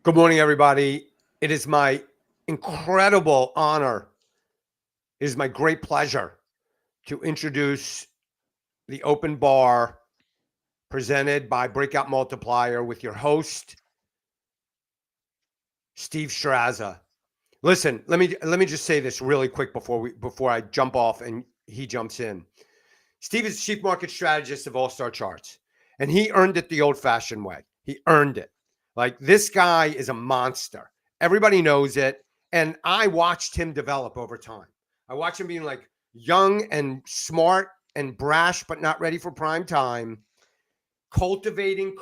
Good morning, everybody. It is my incredible honor. It is my great pleasure to introduce the open bar presented by Breakout Multiplier with your host, Steve Straza. Listen, let me just say this really quick before I jump off and he jumps in. Steve is chief market strategist of All Star Charts, and he earned it the old-fashioned way. He earned it. Like, this guy is a monster. Everybody knows it, and I watched him develop over time. I watched him being like young and smart and brash, but not ready for prime time. Cultivating,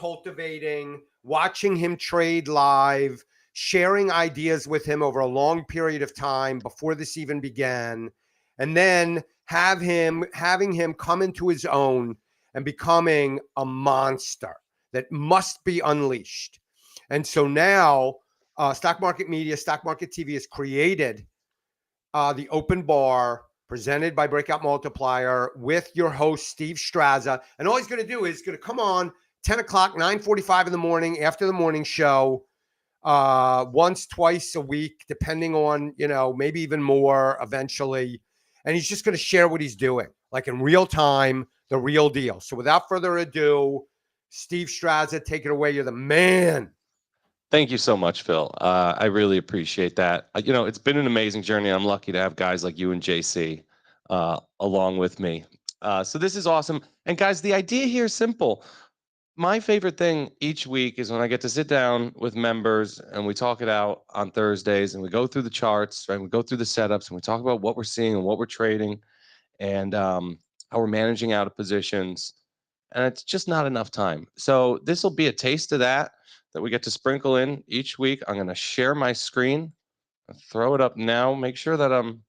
watching him trade live, sharing ideas with him over a long period of time before this even began, and then having him come into his own and becoming a monster that must be unleashed. And so now, Stock Market Media, Stock Market TV has created the open bar presented by Breakout Multiplier with your host, Steve Straza. And all he's going to do is going to come on 10 o'clock, 9:45 in the morning after the morning show, once, twice a week, depending on, maybe even more eventually. And he's just going to share what he's doing, like in real time, the real deal. So without further ado, Steve Straza, take it away. You're the man. Thank you so much, Phil. I really appreciate that. It's been an amazing journey. I'm lucky to have guys like you and JC along with me. So this is awesome. And guys, the idea here is simple. My favorite thing each week is when I get to sit down with members and we talk it out on Thursdays and we go through the charts, right? We go through the setups and we talk about what we're seeing and what we're trading and how we're managing out of positions. And it's just not enough time. So this will be a taste of that we get to sprinkle in each week. I'm going to share my screen, throw it up now, make sure that I'm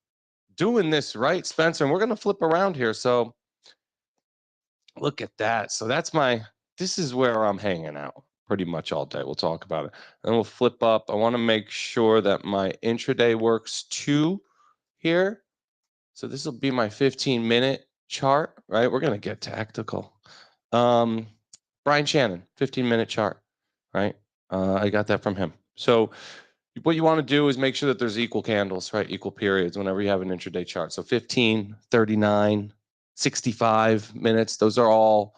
doing this right, Spencer. And we're going to flip around here. So look at that. So this is where I'm hanging out pretty much all day. We'll talk about it. And we'll flip up. I want to make sure that my intraday works too here. So this will be my 15-minute chart, right? We're going to get tactical. Brian Shannon, 15-minute chart, right? I got that from him. So what you want to do is make sure that there's equal candles, right? Equal periods whenever you have an intraday chart. So 15, 39, 65 minutes. Those are all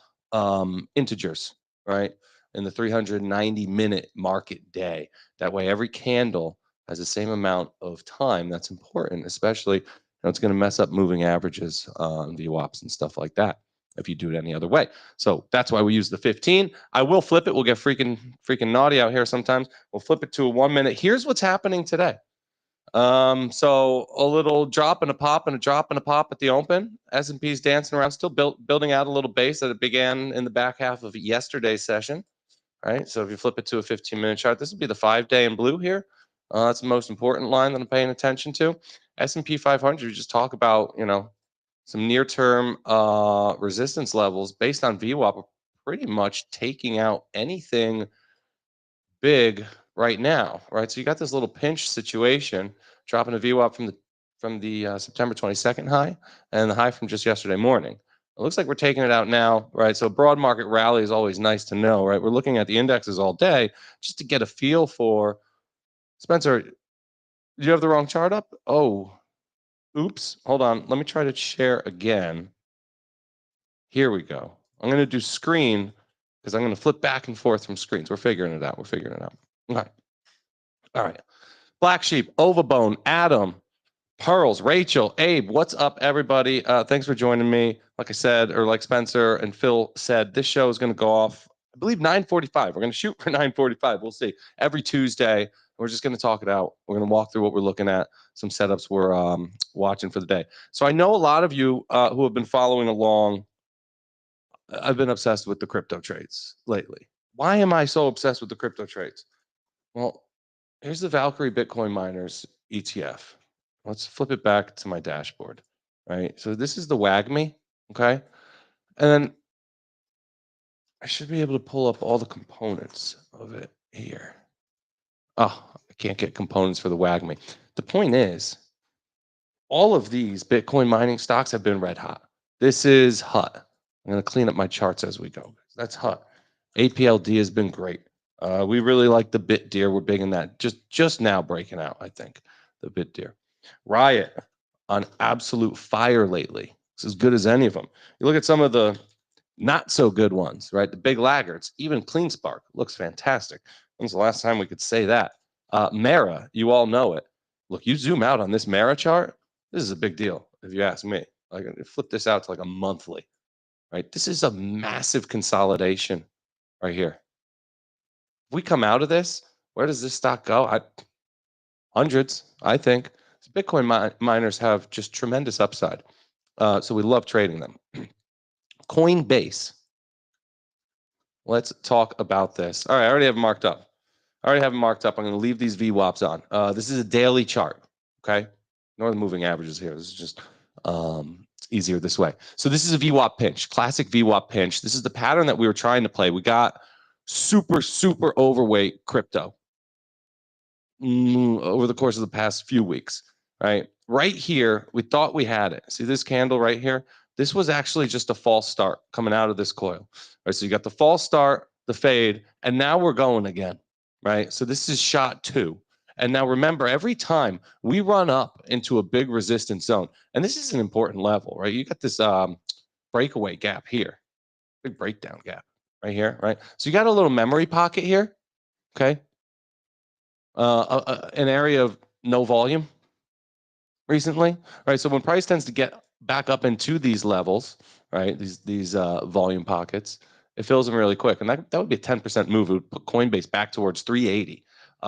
integers, right? In the 390-minute market day. That way every candle has the same amount of time. That's important, especially it's going to mess up moving averages on VWAPs and stuff like that if you do it any other way. So that's why we use the 15. I will flip it. We'll get freaking naughty out here sometimes. We'll flip it to a 1 minute. Here's what's happening today. So a little drop and a pop and a drop and a pop at the open. S&P's dancing around, still building out a little base that it began in the back half of yesterday's session. Right. So if you flip it to a 15-minute chart, this will be the 5-day in blue here. That's the most important line that I'm paying attention to. S&P 500, we just talk about, some near-term resistance levels based on VWAP, pretty much taking out anything big right now, right? So you got this little pinch situation, dropping a VWAP from the September 22nd high and the high from just yesterday morning. It looks like we're taking it out now, right? So broad market rally is always nice to know, right? We're looking at the indexes all day just to get a feel for. Spencer, did you have the wrong chart up? Oh, oops. Hold on. Let me try to share again. Here we go. I'm going to do screen because I'm going to flip back and forth from screens. We're figuring it out. Okay. All right. Black Sheep, Ovabone, Adam, Pearls, Rachel, Abe, what's up, everybody? Thanks for joining me. Like I said, or like Spencer and Phil said, this show is going to go off, I believe, 9:45. We're going to shoot for 9:45. We'll see. Every Tuesday, we're just going to talk it out. We're going to walk through what we're looking at, some setups we're watching for the day. So I know a lot of you who have been following along, I've been obsessed with the crypto trades lately. Why am I so obsessed with the crypto trades? Well, here's the Valkyrie Bitcoin miners ETF. Let's flip it back to my dashboard, right? So this is the WAGMI, okay? And then I should be able to pull up all the components of it here. Oh, I can't get components for the WAGMI. The point is, all of these Bitcoin mining stocks have been red hot. This is hot. I'm going to clean up my charts as we go. That's hot. APLD has been great. We really like the bit deer. We're big in that. Just now breaking out, I think, the bit deer. Riot on absolute fire lately. It's as good as any of them. You look at some of the not so good ones, right? The big laggards, even Clean Spark looks fantastic. When's the last time we could say that? Mara, you all know it. Look, you zoom out on this Mara chart, this is a big deal, if you ask me. Like, flip this out to like a monthly, right? This is a massive consolidation right here. If we come out of this, where does this stock go? Hundreds, I think. Bitcoin miners have just tremendous upside. So we love trading them. Coinbase. Let's talk about this. All right, I already have it marked up. I'm going to leave these VWAPs on. This is a daily chart, okay? Ignore the moving averages here. This is just it's easier this way. So this is a VWAP pinch, classic VWAP pinch. This is the pattern that we were trying to play. We got super, super overweight crypto over the course of the past few weeks, right? Right here, we thought we had it. See this candle right here? This was actually just a false start coming out of this coil. Right, so you got the false start, the fade, and now we're going again, right? So this is shot 2. And now remember, every time we run up into a big resistance zone, and this is an important level, right? You got this breakaway gap here, big breakdown gap right here, right? So you got a little memory pocket here, okay? An area of no volume recently, right? So when price tends to get back up into these levels, right, these volume pockets, it fills them really quick, and that would be a 10% move. It would put Coinbase back towards 380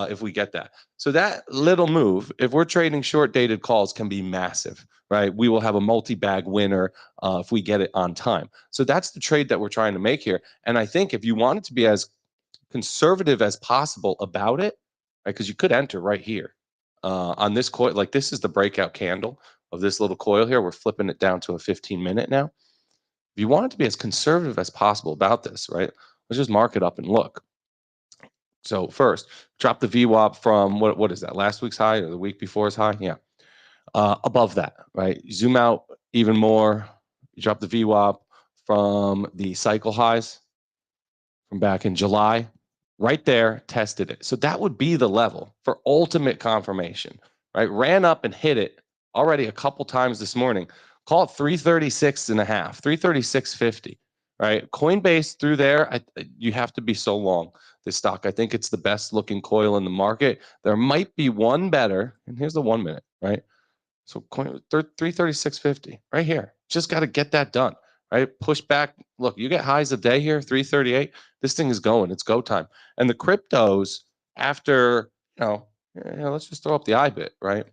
if we get that. So that little move, if we're trading short dated calls, can be massive, right? We will have a multi-bag winner if we get it on time. So that's the trade that we're trying to make here. And I think if you want it to be as conservative as possible about it, right? Because you could enter right here on this coil. Like this is the breakout candle of this little coil here. We're flipping it down to a 15-minute now. If you want it to be as conservative as possible about this, right? Let's just mark it up and look. So first, drop the VWAP from what is that? Last week's high or the week before's high? Yeah, above that, right? Zoom out even more. You drop the VWAP from the cycle highs from back in July, right there, tested it. So that would be the level for ultimate confirmation, right? Ran up and hit it already a couple times this morning. Call it 336 and a half, 336.50, right? Coinbase through there, you have to be so long this stock. I think it's the best looking coil in the market. There might be one better, and here's the 1 minute, right? So 336.50 right here. Just got to get that done, right? Push back. Look, you get highs a day here, 338. This thing is going. It's go time. And the cryptos, after, let's just throw up the IBIT, right?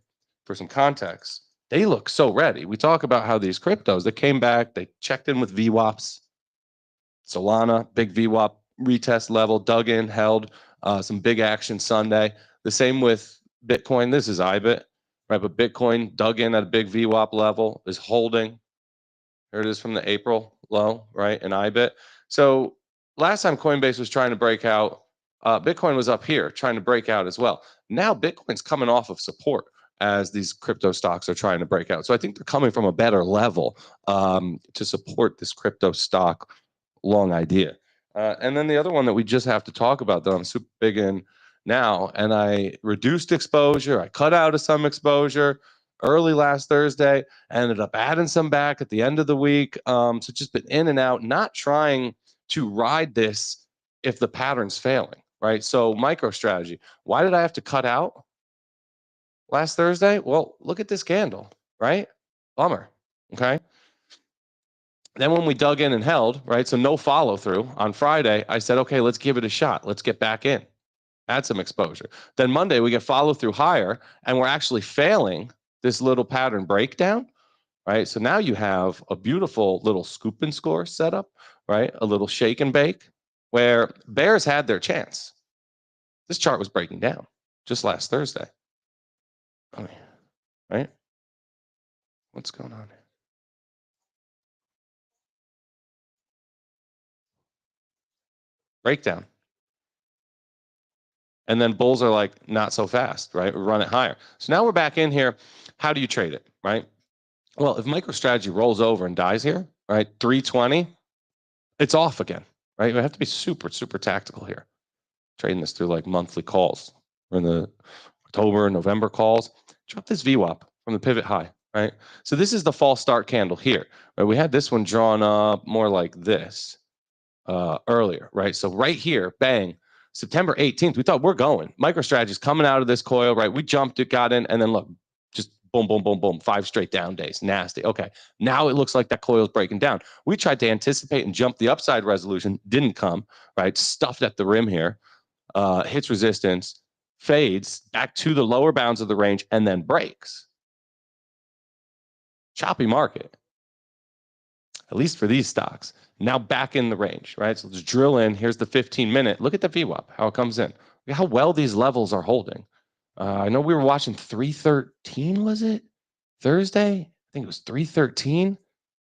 For some context, they look so ready. We talk about how these cryptos, they came back, they checked in with VWAPs. Solana, big VWAP retest level, dug in, held some big action Sunday. The same with Bitcoin. This is IBIT, right? But Bitcoin dug in at a big VWAP level, is holding. Here it is from the April low, right? And IBIT. So last time Coinbase was trying to break out, Bitcoin was up here trying to break out as well. Now Bitcoin's coming off of support as these crypto stocks are trying to break out. So I think they're coming from a better level to support this crypto stock long idea. And then the other one that we just have to talk about that I'm super big in now, and I reduced exposure, I cut out of some exposure early last Thursday, I ended up adding some back at the end of the week. So just been in and out, not trying to ride this if the pattern's failing, right? So MicroStrategy, why did I have to cut out last Thursday? Well, look at this candle, right? Bummer, okay? Then when we dug in and held, right? So no follow through on Friday, I said, okay, let's give it a shot. Let's get back in, add some exposure. Then Monday we get follow through higher and we're actually failing this little pattern breakdown, right? So now you have a beautiful little scoop and score setup, right? A little shake and bake where bears had their chance. This chart was breaking down just last Thursday. I mean, right? What's going on here? Breakdown. And then bulls are like, not so fast, right? We run it higher. So now we're back in here. How do you trade it, right? Well, if MicroStrategy rolls over and dies here, right, 320, it's off again, right? We have to be super, super tactical here. trading this through like monthly calls. We're in the October, November calls. Drop this VWAP from the pivot high, right? So this is the false start candle here. Right? We had this one drawn up more like this earlier, right? So right here, bang, September 18th, we thought we're going. MicroStrategy is coming out of this coil, right? We jumped it, got in, and then look, just boom, boom, boom, boom, 5 straight down days. Nasty. Okay, now it looks like that coil is breaking down. We tried to anticipate and jump the upside resolution, didn't come, right? Stuffed at the rim here, hits resistance, fades back to the lower bounds of the range, and then breaks. Choppy market, at least for these stocks. Now back in the range, right? So let's drill in. Here's the 15-minute. Look at the VWAP, how it comes in. Look how well these levels are holding. I know we were watching 313, was it? Thursday? I think it was 313.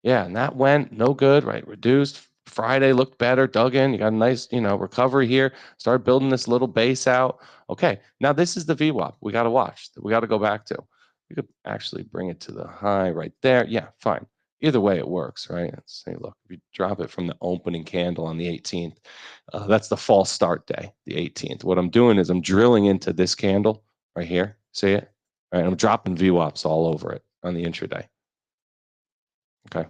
Yeah, and that went no good, right? Reduced. Friday looked better, dug in. You got a nice, recovery here. Started building this little base out. Okay, now this is the VWAP we got to watch, that we got to go back to. We could actually bring it to the high right there. Yeah, fine. Either way, it works, right? Let's say, look, if you drop it from the opening candle on the 18th, that's the false start day, the 18th. What I'm doing is I'm drilling into this candle right here. See it? All right, I'm dropping VWAPs all over it on the intraday. Okay,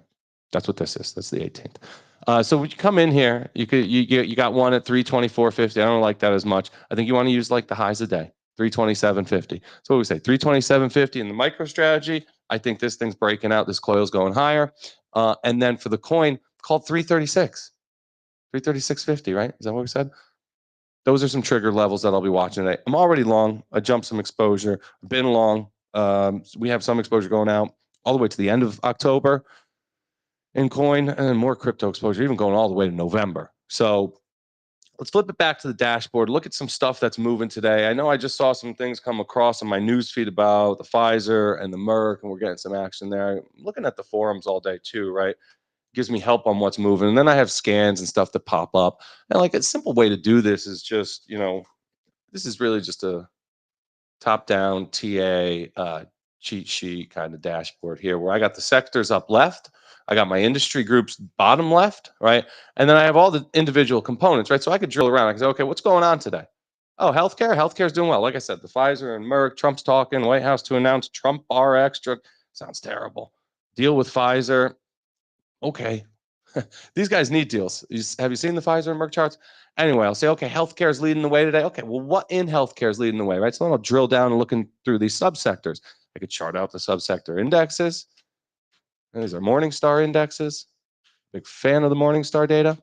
that's what this is. That's the 18th. So when you come in here, you got one at 324.50. I don't like that as much. I think you want to use like the highs of the day, 327.50. So what we say, 327.50 in the MicroStrategy. I think this thing's breaking out. This coil's going higher. And then for the coin, called 336, 336.50, right? Is that what we said? Those are some trigger levels that I'll be watching today. I'm already long. I jumped some exposure. Been long. We have some exposure going out all the way to the end of October in coin, and then more crypto exposure, even going all the way to November. So let's flip it back to the dashboard. Look at some stuff that's moving today. I know I just saw some things come across on my news feed about the Pfizer and the Merck, and we're getting some action there. I'm looking at the forums all day too, right? Gives me help on what's moving. And then I have scans and stuff that pop up. And like a simple way to do this is just, this is really just a top-down TA cheat sheet kind of dashboard here, where I got the sectors up left, I got my industry groups bottom left, right? And then I have all the individual components, right? So I could drill around. I can say, okay, what's going on today? Oh, healthcare. Healthcare's doing well. Like I said, the Pfizer and Merck, Trump's talking, White House to announce Trump RX drug. Sounds terrible. Deal with Pfizer. Okay. These guys need deals. Have you seen the Pfizer and Merck charts? Anyway, I'll say, okay, healthcare is leading the way today. Okay, well, what in healthcare is leading the way, right? So then I'll drill down and looking through these subsectors. I could chart out the subsector indexes. And these are Morningstar indexes. Big fan of the Morningstar data.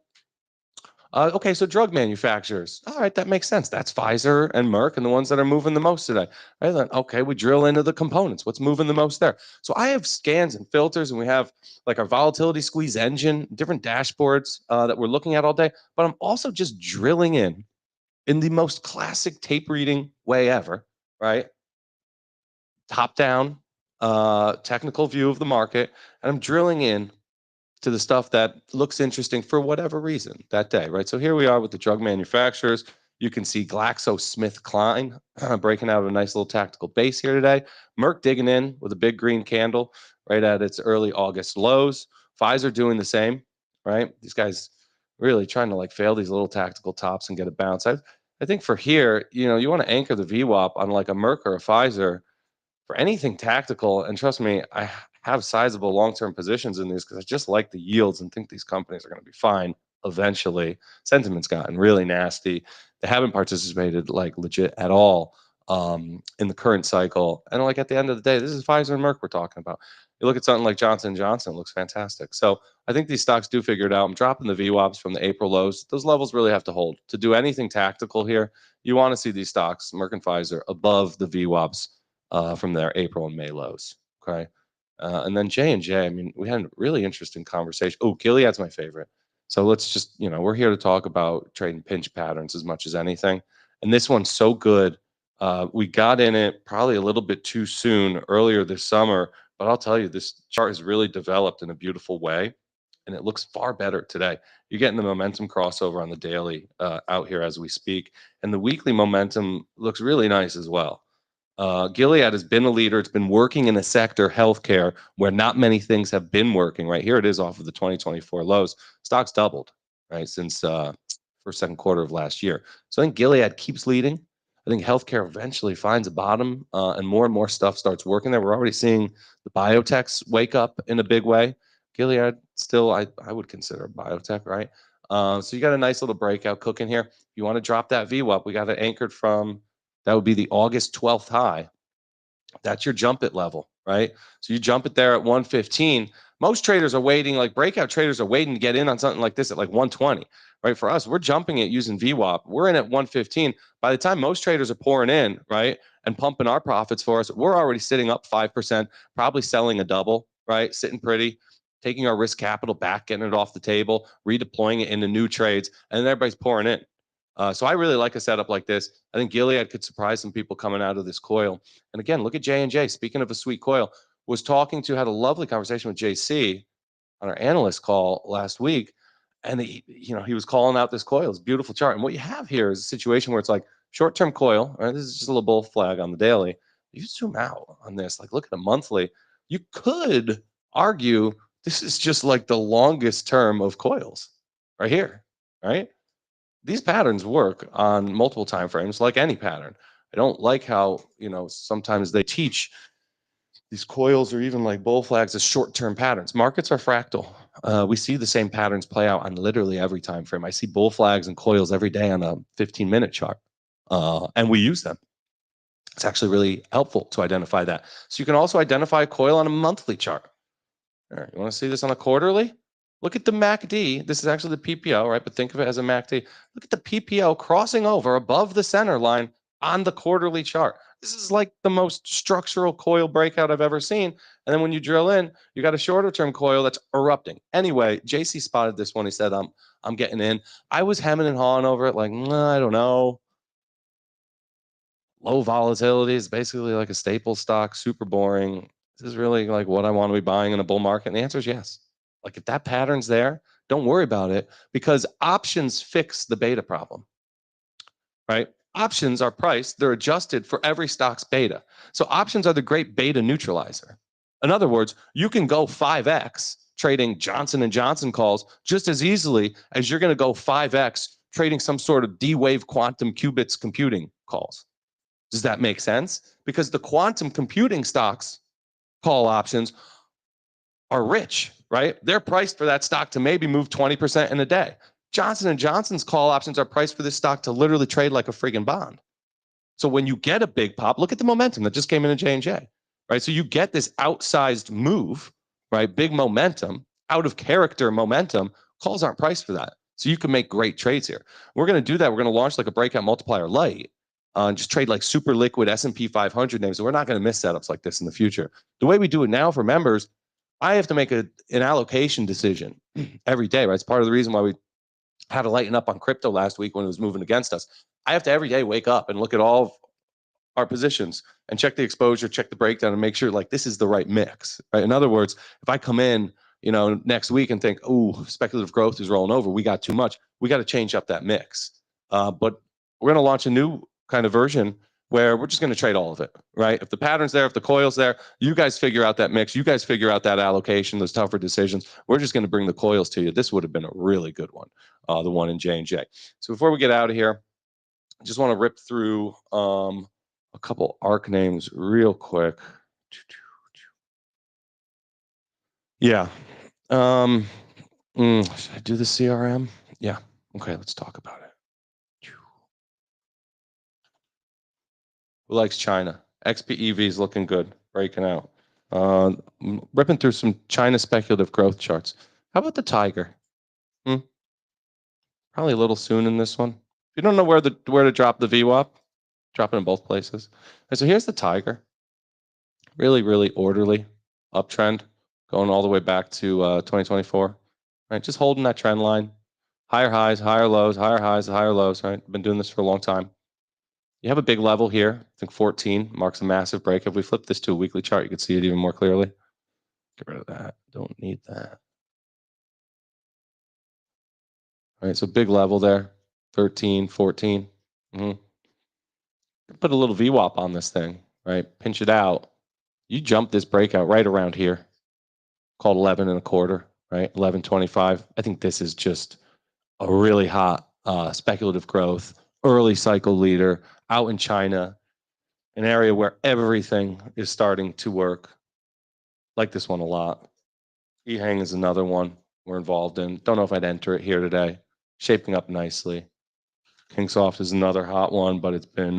Okay, so drug manufacturers. All right, that makes sense. That's Pfizer and Merck and the ones that are moving the most today. Right then, okay, we drill into the components. What's moving the most there? So I have scans and filters, and we have like our volatility squeeze engine, different dashboards that we're looking at all day. But I'm also just drilling in the most classic tape reading way ever, right? Top down, technical view of the market, and I'm drilling in to the stuff that looks interesting for whatever reason that day, right? So here we are with the drug manufacturers. You can see GlaxoSmithKline breaking out a nice little tactical base here today. Merck digging in with a big green candle right at its early August lows. Pfizer doing the same, right? These guys really trying to like fail these little tactical tops and get a bounce. I think for here, you want to anchor the VWAP on like a Merck or a Pfizer for anything tactical. And trust me, I have sizable long-term positions in these because I just like the yields and think these companies are going to be fine eventually. Sentiment's gotten really nasty. They haven't participated like legit at all in the current cycle. And like at the end of the day, this is Pfizer and Merck we're talking about. You look at something like Johnson & Johnson, it looks fantastic. So I think these stocks do figure it out. I'm dropping the VWAPs from the April lows. Those levels really have to hold. To do anything tactical here, you want to see these stocks, Merck and Pfizer, above the VWAPs from their April and May lows. Okay. And then J&J, I mean, we had a really interesting conversation. Oh, Gilead's my favorite. So let's just, we're here to talk about trading pinch patterns as much as anything. And this one's so good. We got in it probably a little bit too soon earlier this summer, but I'll tell you, this chart has really developed in a beautiful way. And it looks far better today. You're getting the momentum crossover on the daily out here as we speak. And the weekly momentum looks really nice as well. Gilead has been a leader. It's been working in a sector, healthcare, where not many things have been working. Right here, it is off of the 2024 lows. Stocks doubled, right, since first, second quarter of last year. So I think Gilead keeps leading. I think healthcare eventually finds a bottom, and more stuff starts working there. We're already seeing the biotechs wake up in a big way. Gilead still, I would consider biotech, right? So you got a nice little breakout cooking here. If you want to drop that VWAP, we got it anchored from, that would be the August 12th high. That's your jump it level, right? So you jump it there at 115. Most traders are waiting, like breakout traders are waiting to get in on something like this at like 120, right? For us, we're jumping it using VWAP. We're in at 115. By the time most traders are pouring in, right, and pumping our profits for us, we're already sitting up 5%, probably selling a double, right? Sitting pretty, taking our risk capital back, getting it off the table, redeploying it into new trades, and then everybody's pouring in. So I really like a setup like this. I think Gilead could surprise some people coming out of this coil. And again, look at J&J. Speaking of a sweet coil, had a lovely conversation with JC on our analyst call last week. And he was calling out this coil. It's a beautiful chart. And what you have here is a situation where it's like short-term coil, right? This is just a little bull flag on the daily. You zoom out on this, like look at the monthly. You could argue this is just like the longest term of coils right here, right? These patterns work on multiple time frames like any pattern. I don't like how, sometimes they teach these coils or even like bull flags as short-term patterns. Markets are fractal. We see the same patterns play out on literally every time frame. I see bull flags and coils every day on a 15-minute chart, and we use them. It's actually really helpful to identify that. So you can also identify a coil on a monthly chart. All right, you want to see this on a quarterly? Look at the MACD. This is actually the PPO, right? But think of it as a MACD. Look at the PPO crossing over above the center line on the quarterly chart. This is like the most structural coil breakout I've ever seen. And then when you drill in, you got a shorter term coil that's erupting. Anyway, JC spotted this one. He said, I'm getting in. I was hemming and hawing over it like, I don't know. Low volatility is basically like a staple stock, super boring. This is really like what I want to be buying in a bull market. And the answer is yes. Like if that pattern's there, don't worry about it because options fix the beta problem, right? Options are priced, they're adjusted for every stock's beta. So options are the great beta neutralizer. In other words, you can go 5x trading Johnson & Johnson calls just as easily as you're going to go 5x trading some sort of D-wave quantum qubits computing calls. Does that make sense? Because the quantum computing stocks call options are rich, right? They're priced for that stock to maybe move 20% in a day. Johnson & Johnson's call options are priced for this stock to literally trade like a friggin' bond. So when you get a big pop, look at the momentum that just came into J&J, right? So you get this outsized move, right? Big momentum, out of character momentum. Calls aren't priced for that. So you can make great trades here. We're going to do that. We're going to launch like a breakout multiplier light and just trade like super liquid S&P 500 names. So we're not going to miss setups like this in the future. The way we do it now for members, I have to make an allocation decision every day, right? It's part of the reason why we had to lighten up on crypto last week when it was moving against us. I have to every day wake up and look at all of our positions and check the exposure, check the breakdown, and make sure like this is the right mix, right? In other words, if I come in, next week and think, oh, speculative growth is rolling over, we got too much, we got to change up that mix. But we're going to launch a new kind of version where we're just going to trade all of it, right? If the pattern's there, if the coil's there, you guys figure out that mix, you guys figure out that allocation, those tougher decisions. We're just going to bring the coils to you. This would have been a really good one, the one in J&J. So before we get out of here, I just want to rip through a couple ARC names real quick. Yeah. Should I do the CRM? Yeah. Okay, let's talk about it. Who likes China? XPEV is looking good, breaking out. Ripping through some China speculative growth charts. How about the tiger? Probably a little soon in this one. If you don't know where to drop the VWAP, drop it in both places. And so here's the tiger. Really, really orderly uptrend going all the way back to 2024. Right, just holding that trend line. Higher highs, higher lows, higher highs, higher lows. Right, been doing this for a long time. You have a big level here. I think 14 marks a massive break. If we flip this to a weekly chart, you can see it even more clearly. Get rid of that. Don't need that. All right, so big level there. 13, 14. Put a little VWAP on this thing, right? Pinch it out. You jump this breakout right around here, called 11 and a quarter, right? 11.25. I think this is just a really hot speculative growth, early cycle leader out in China, an area where everything is starting to work. Like this one a lot. Ehang is another one we're involved in. Don't know if I'd enter it here today. Shaping up nicely. Kingsoft is another hot one, but it's been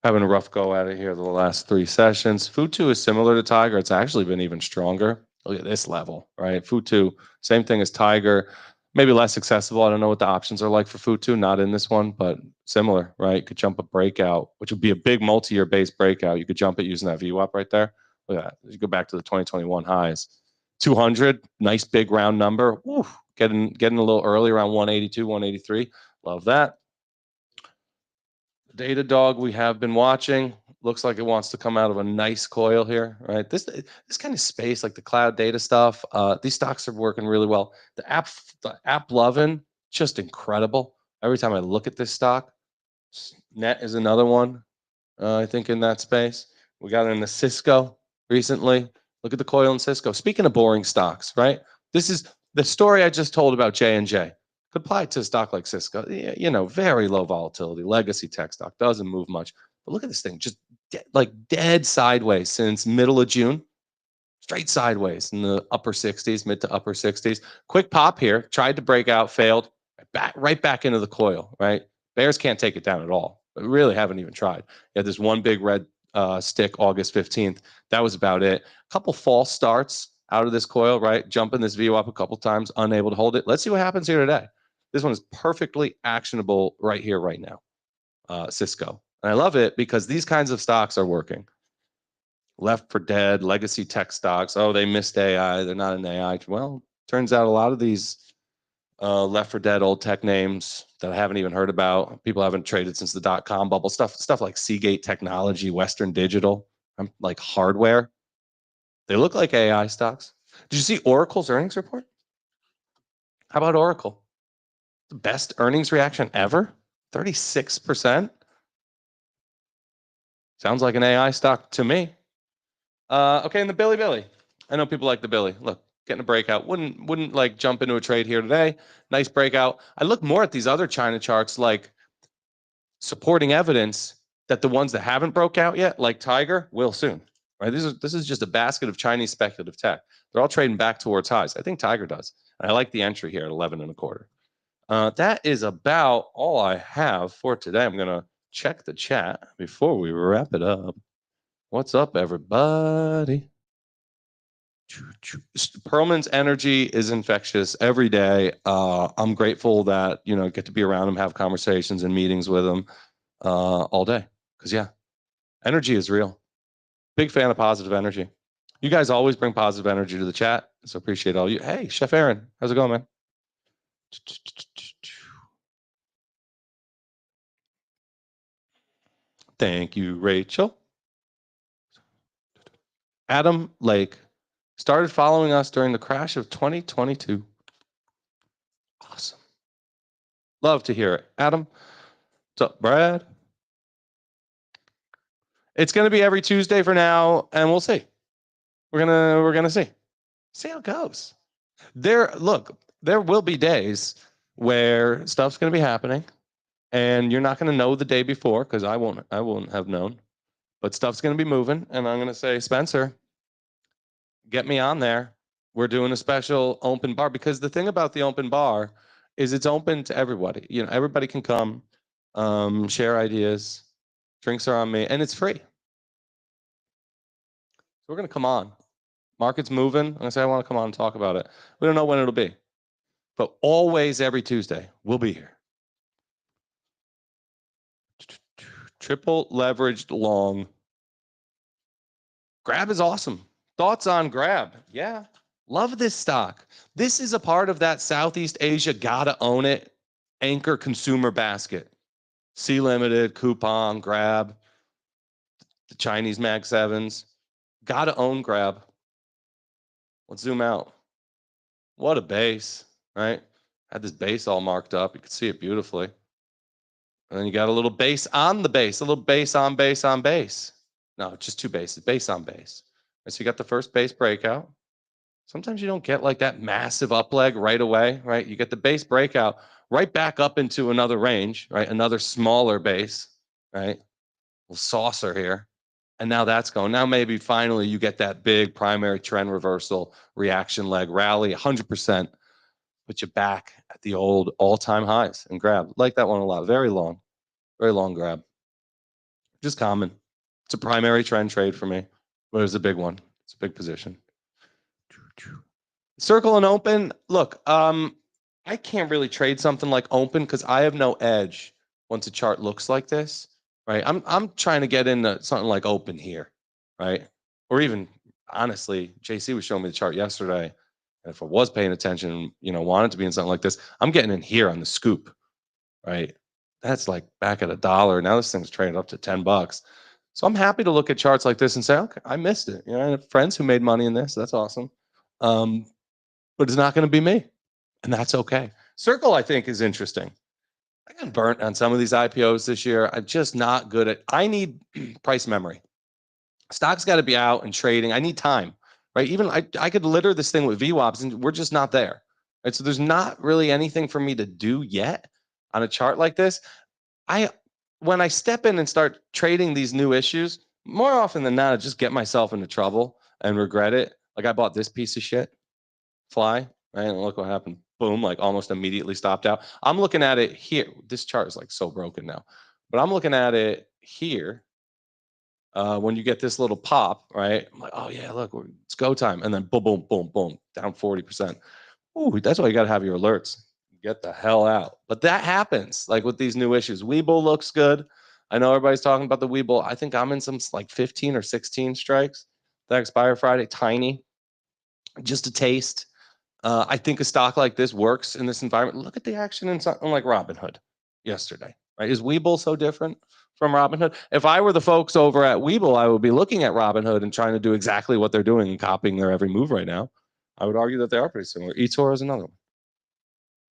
having a rough go at it here the last 3 sessions. Futu is similar to Tiger. It's actually been even stronger. Look at this level, right? Futu, same thing as Tiger, maybe less accessible. I don't know what the options are like for Futu, not in this one, but similar, right? You could jump a breakout, which would be a big multi-year base breakout. You could jump it using that VWAP right there. Look at that. You go back to the 2021 highs. 200, nice big round number. Woo, getting a little early around 182, 183. Love that. Data dog we have been watching looks like it wants to come out of a nice coil here, right? This kind of space, like the cloud data stuff, these stocks are working really well. The app loving, just incredible. Every time I look at this stock, Net is another one. I think in that space, we got in the Cisco recently. Look at the Coil and Cisco. Speaking of boring stocks, right? This is the story I just told about J&J. Could apply to a stock like Cisco. You know, very low volatility, legacy tech stock, doesn't move much. But look at this thing, just dead sideways since middle of June. Straight sideways in the upper 60s, mid to upper 60s. Quick pop here, tried to break out, failed. Right back into the coil, right? Bears can't take it down at all. But really haven't even tried. You had this one big red stick August 15th. That was about it. A couple false starts out of this coil, right? Jumping this VWAP a couple times, unable to hold it. Let's see what happens here today. This one is perfectly actionable right here, right now. Cisco. And I love it because these kinds of stocks are working. Left for dead, legacy tech stocks. Oh, they missed AI. They're not an AI. Well, turns out a lot of these left for dead old tech names that I haven't even heard about. People haven't traded since the .com bubble. Stuff like Seagate Technology, Western Digital, like hardware. They look like AI stocks. Did you see Oracle's earnings report? How about Oracle? The best earnings reaction ever? 36%. Sounds like an AI stock to me. Okay, and the Billy. I know people like the Billy. Look, getting a breakout. Wouldn't like jump into a trade here today. Nice breakout. I look more at these other China charts like supporting evidence that the ones that haven't broke out yet, like Tiger, will soon. Right? This is just a basket of Chinese speculative tech. They're all trading back towards highs. I think Tiger does. And I like the entry here at 11 and a quarter. That is about all I have for today. I'm gonna check the chat before we wrap it up. What's up, everybody? Perlman's energy is infectious every day. I'm grateful that get to be around him, have conversations and meetings with him all day. Because energy is real. Big fan of positive energy. You guys always bring positive energy to the chat, so appreciate all you. Hey, Chef Aaron, how's it going, man? Thank you, Rachel. Adam Lake started following us during the crash of 2022. Awesome. Love to hear it. Adam, what's up, Brad? It's going to be every Tuesday for now, and we'll see. We're gonna see how it goes. There will be days where stuff's going to be happening, and you're not going to know the day before because I won't have known. But stuff's going to be moving, and I'm going to say, Spencer, get me on there. We're doing a special open bar because the thing about the open bar is it's open to everybody. Everybody can come, share ideas. Drinks are on me, and it's free. So we're going to come on. Market's moving. I'm going to say I want to come on and talk about it. We don't know when it'll be. But always every Tuesday, we'll be here. Triple leveraged long. Grab is awesome. Thoughts on Grab? Yeah. Love this stock. This is a part of that Southeast Asia gotta own it anchor consumer basket. C Limited, Coupon, Grab, the Chinese Mag 7s. Gotta own Grab. Let's zoom out. What a base, right? Had this base all marked up. You can see it beautifully. And then you got a little base on the base, a little base on base on base. No, just two bases, base on base. And so you got the first base breakout. Sometimes you don't get like that massive up leg right away, right? You get the base breakout, right back up into another range, right? Another smaller base, right? Little saucer here. And now that's going. Now maybe finally you get that big primary trend reversal, reaction leg rally, 100%. Put you back at the old all-time highs and grab. Like that one a lot. Very long grab. Just common. It's a primary trend trade for me, but it's a big one. It's a big position. Circle and open. Look, I can't really trade something like open because I have no edge once a chart looks like this, right? I'm trying to get into something like open here, right? Or even honestly, JC was showing me the chart yesterday. And if I was paying attention, wanted to be in something like this, I'm getting in here on the scoop, right? That's like back at $1. Now this thing's trading up to $10. So I'm happy to look at charts like this and say, okay, I missed it. I have friends who made money in this. That's awesome. But it's not going to be me. And that's okay. Circle, I think, is interesting. I got burnt on some of these IPOs this year. I'm just not good at. I need price memory. Stock's got to be out and trading. I need time, right? Even I could litter this thing with VWAPs, and we're just not there. Right? So there's not really anything for me to do yet on a chart like this. When I step in and start trading these new issues, more often than not, I just get myself into trouble and regret it. Like I bought this piece of shit, fly, right? And look what happened. Boom, like almost immediately stopped out. I'm looking at it here. This chart is like so broken now, but I'm looking at it here. When you get this little pop, right? I'm like, oh yeah, look, it's go time. And then boom, boom, boom, boom, down 40%. Ooh, that's why you got to have your alerts. Get the hell out. But that happens, like with these new issues. Webull looks good. I know everybody's talking about the Webull. I think I'm in some like 15 or 16 strikes that expire Friday. Tiny, just a taste. I think a stock like this works in this environment. Look at the action in something like Robinhood yesterday. Right? Is Webull so different from Robinhood? If I were the folks over at Webull, I would be looking at Robinhood and trying to do exactly what they're doing and copying their every move right now. I would argue that they are pretty similar. eToro is another one.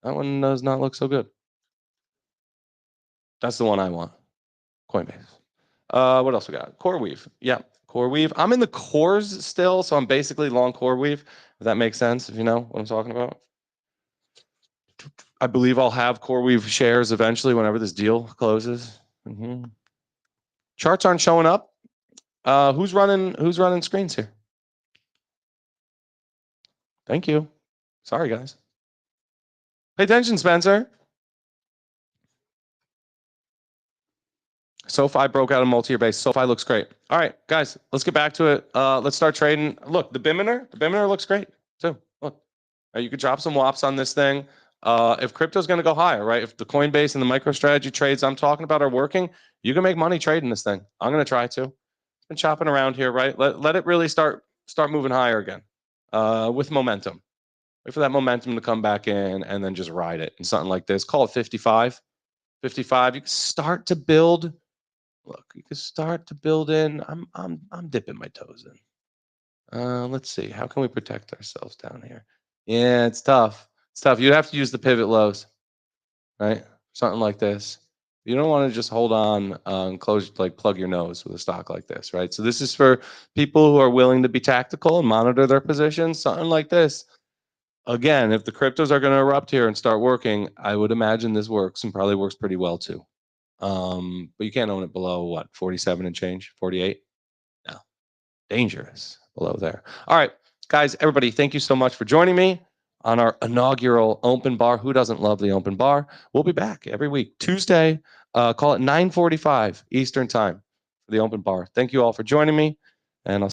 That one does not look so good. That's the one I want. Coinbase. What else we got? CoreWeave. Yeah, CoreWeave. I'm in the cores still, so I'm basically long CoreWeave. If that makes sense, if you know what I'm talking about. I believe I'll have CoreWeave shares eventually whenever this deal closes. Charts aren't showing up. Who's running screens here? Thank you. Sorry, guys. Pay attention, Spencer. SoFi broke out a multi-year base. SoFi looks great. All right, guys, let's get back to it. Let's start trading. Look, the Biminer looks great too. Look, you could drop some WAPs on this thing. If crypto's going to go higher, right? If the Coinbase and the MicroStrategy trades I'm talking about are working, you can make money trading this thing. I'm going to try to. It's been chopping around here, right? Let it really start moving higher again with momentum. Wait for that momentum to come back in and then just ride it and something like this. Call it 55. 55. You can start to build. Look, you can start to build in. I'm dipping my toes in. Let's see. How can we protect ourselves down here? Yeah, it's tough. It's tough. You'd have to use the pivot lows, right? Something like this. You don't want to just hold on and plug your nose with a stock like this, right? So this is for people who are willing to be tactical and monitor their positions. Something like this. Again, if the cryptos are going to erupt here and start working, I would imagine this works and probably works pretty well too. But you can't own it below what, 47 and change, 48? No, dangerous below there. All right, guys, everybody, thank you so much for joining me on our inaugural open bar. Who doesn't love the open bar? We'll be back every week, Tuesday, call it 9:45 Eastern time for the open bar. Thank you all for joining me, and I'll